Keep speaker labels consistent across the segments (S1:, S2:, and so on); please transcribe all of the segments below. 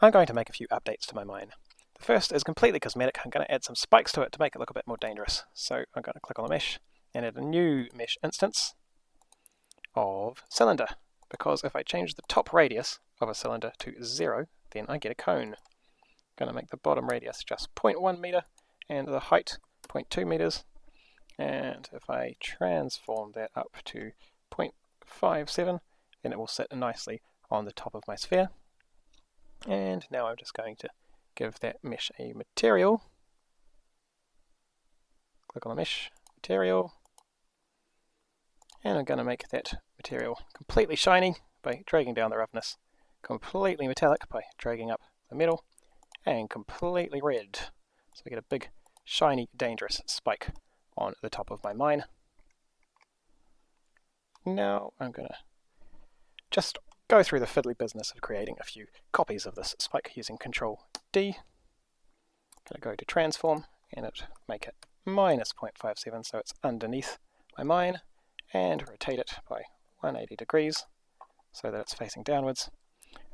S1: I'm going to make a few updates to my mine. The first is completely cosmetic. I'm going to add some spikes to it to make it look a bit more dangerous. So I'm going to click on the mesh and add a new mesh instance of cylinder, because if I change the top radius of a cylinder to 0, then I get a cone. I'm going to make the bottom radius just 0.1 meter and the height 0.2 meters. And if I transform that up to 0.57, then it will sit nicely on the top of my sphere. And now I'm just going to give that mesh a material. Click on the mesh, material. And I'm going to make that material completely shiny by dragging down the roughness, completely metallic by dragging up the metal, and completely red. So we get a big, shiny, dangerous spike on the top of my mine. Now I'm going to just go through the fiddly business of creating a few copies of this spike using Control D. I'm going to go to transform and make it minus 0.57 so it's underneath my mine, and rotate it by 180 degrees so that it's facing downwards.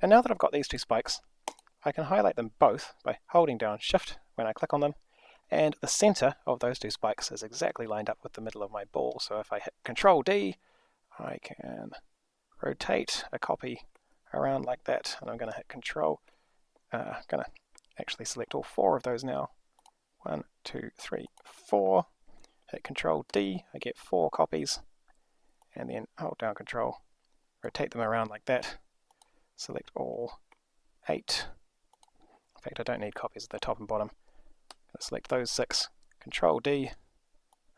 S1: And now that I've got these two spikes, I can highlight them both by holding down Shift when I click on them, and the center of those two spikes is exactly lined up with the middle of my ball. So if I hit Control D, I can rotate a copy around like that, and I'm going to hit Control. I'm going to actually select all 4 of those now. 1, 2, 3, 4. Hit Control D, I get 4 copies, and then hold down Control, rotate them around like that, select all 8. In fact, I don't need copies at the top and bottom. Select those 6, Control D,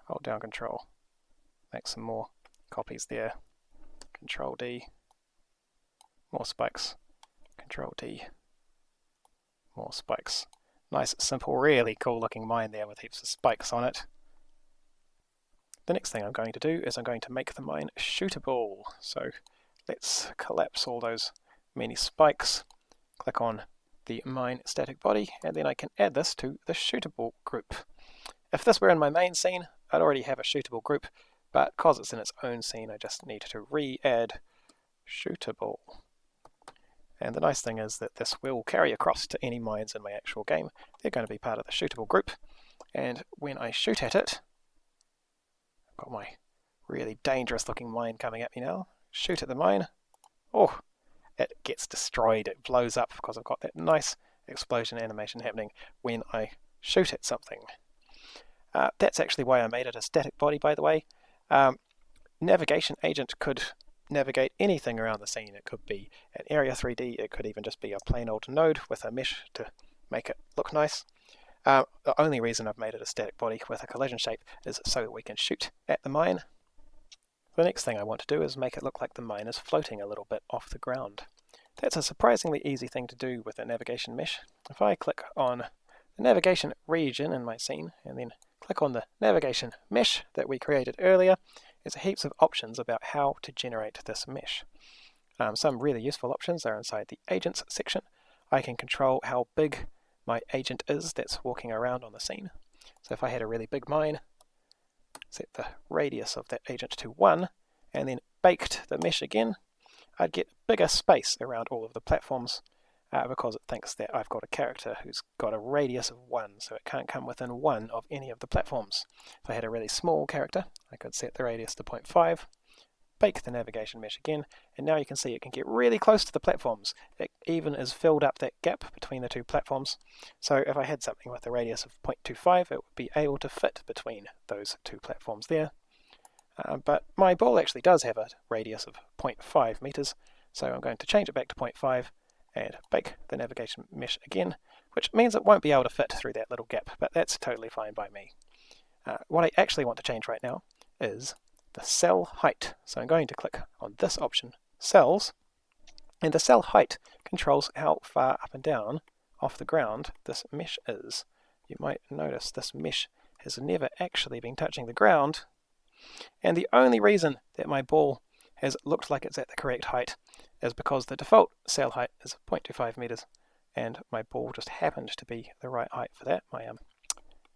S1: hold down Control, make some more copies there, Control D, more spikes, Control D, more spikes. Nice, simple, really cool looking mine there with heaps of spikes on it. The next thing I'm going to do is I'm going to make the mine shootable. So let's collapse all those many spikes, click on the mine static body, and then I can add this to the shootable group. If this were in my main scene, I'd already have a shootable group, but because it's in its own scene, I just need to re-add shootable. And the nice thing is that this will carry across to any mines in my actual game. They're going to be part of the shootable group, and when I shoot at it, I've got my really dangerous looking mine coming at me now. Shoot at the mine. Oh, it gets destroyed. It blows up because I've got that nice explosion animation happening when I shoot at something. That's actually why I made it a static body, by the way. Navigation agent could navigate anything around the scene. It could be an area 3D, it could even just be a plain old node with a mesh to make it look nice. The only reason I've made it a static body with a collision shape is so that we can shoot at the mine. The next thing I want to do is make it look like the mine is floating a little bit off the ground. That's a surprisingly easy thing to do with a navigation mesh. If I click on the navigation region in my scene and then click on the navigation mesh that we created earlier, there's heaps of options about how to generate this mesh. Some really useful options are inside the agents section. I can control how big my agent is that's walking around on the scene. So if I had a really big mine, set the radius of that agent to 1, and then baked the mesh again, I'd get bigger space around all of the platforms because it thinks that I've got a character who's got a radius of 1, so it can't come within 1 of any of the platforms. If I had a really small character, I could set the radius to 0.5, bake the navigation mesh again, and now you can see it can get really close to the platforms. It even is filled up that gap between the two platforms. So if I had something with a radius of 0.25, it would be able to fit between those two platforms there. But my ball actually does have a radius of 0.5 meters, so I'm going to change it back to 0.5 and bake the navigation mesh again, which means it won't be able to fit through that little gap, but that's totally fine by me. What I actually want to change right now is the cell height. So I'm going to click on this option, cells, and the cell height controls how far up and down off the ground this mesh is. You might notice this mesh has never actually been touching the ground, and the only reason that my ball has looked like it's at the correct height is because the default cell height is 0.25 meters, and my ball just happened to be the right height for that.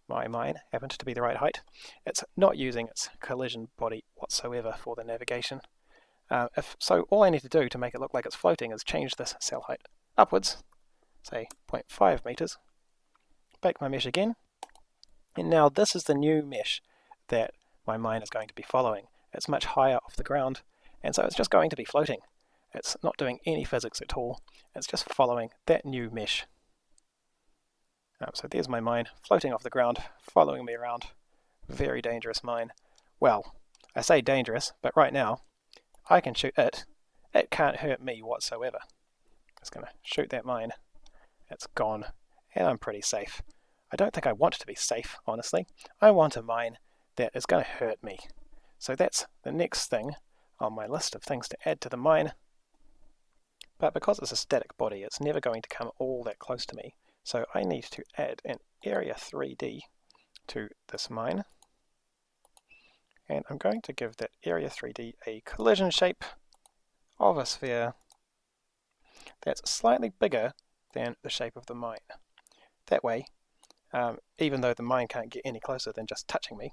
S1: My mine happened to be the right height. It's not using its collision body whatsoever for the navigation. So all I need to do to make it look like it's floating is change this cell height upwards. say 0.5 meters, bake my mesh again, and now this is the new mesh that my mine is going to be following. It's much higher off the ground, and so it's just going to be floating. It's not doing any physics at all, it's just following that new mesh. So there's my mine floating off the ground, following me around. Very dangerous mine. Well, I say dangerous, but right now I can shoot it. It can't hurt me whatsoever. Just going to shoot that mine. It's gone, and I'm pretty safe. I don't think I want to be safe, honestly. I want a mine that is going to hurt me. So that's the next thing on my list of things to add to the mine. But because it's a static body, it's never going to come all that close to me. So I need to add an area 3D to this mine. And I'm going to give that area 3D a collision shape of a sphere that's slightly bigger than the shape of the mine. That way, even though the mine can't get any closer than just touching me,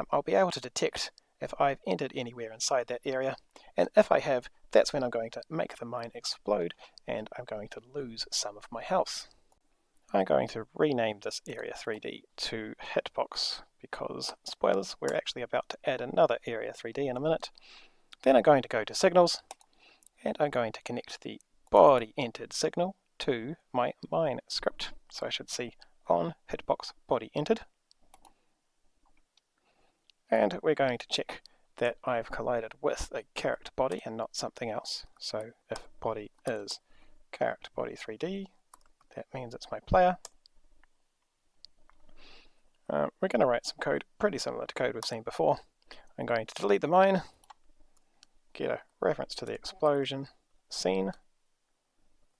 S1: I'll be able to detect if I've entered anywhere inside that area, and if I have, that's when I'm going to make the mine explode and I'm going to lose some of my health. I'm going to rename this area 3D to hitbox because, spoilers, we're actually about to add another area 3D in a minute. Then I'm going to go to signals and I'm going to connect the body entered signal to my mine script. So I should see on hitbox body entered. And we're going to check that I've collided with a character body and not something else. So if body is character body 3D, that means it's my player. We're going to write some code pretty similar to code we've seen before. I'm going to delete the mine, get a reference to the explosion scene.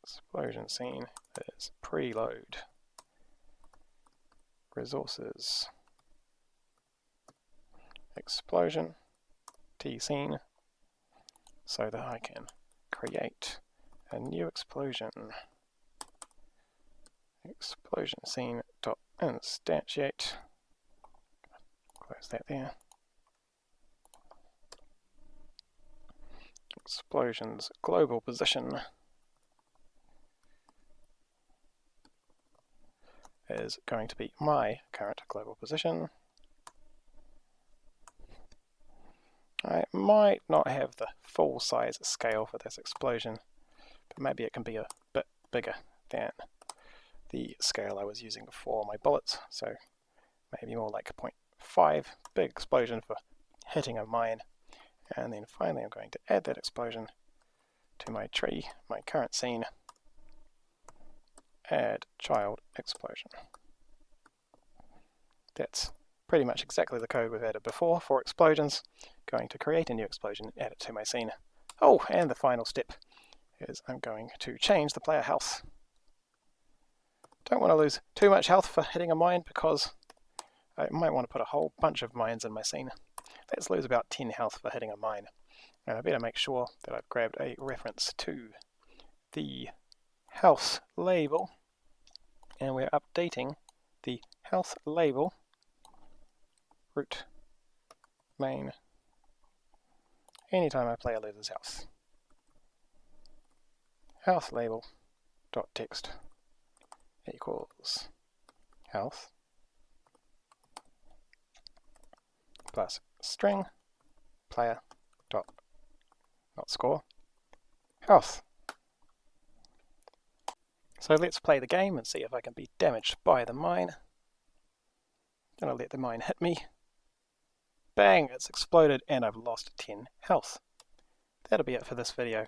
S1: Explosion scene is preload resources explosion t scene so that I can create a new explosion. Explosion scene dot instantiate. Close that there. Explosion's global position is going to be my current global position. I might not have the full size scale for this explosion, but maybe it can be a bit bigger than the scale I was using for my bullets, so maybe more like 0.5, big explosion for hitting a mine. And then finally I'm going to add that explosion to my tree, my current scene, add child explosion. That's pretty much exactly the code we've added before for explosions. Going to create a new explosion, add it to my scene. Oh, and the final step is I'm going to change the player health. Don't want to lose too much health for hitting a mine because I might want to put a whole bunch of mines in my scene. Let's lose about 10 health for hitting a mine. And I better make sure that I've grabbed a reference to the health label, and we're updating the health label root main anytime a player loses health. Health label dot text equals health plus string player dot not score health. So let's play the game and see if I can be damaged by the mine. I'm going to let the mine hit me. Bang! It's exploded and I've lost 10 health. That'll be it for this video.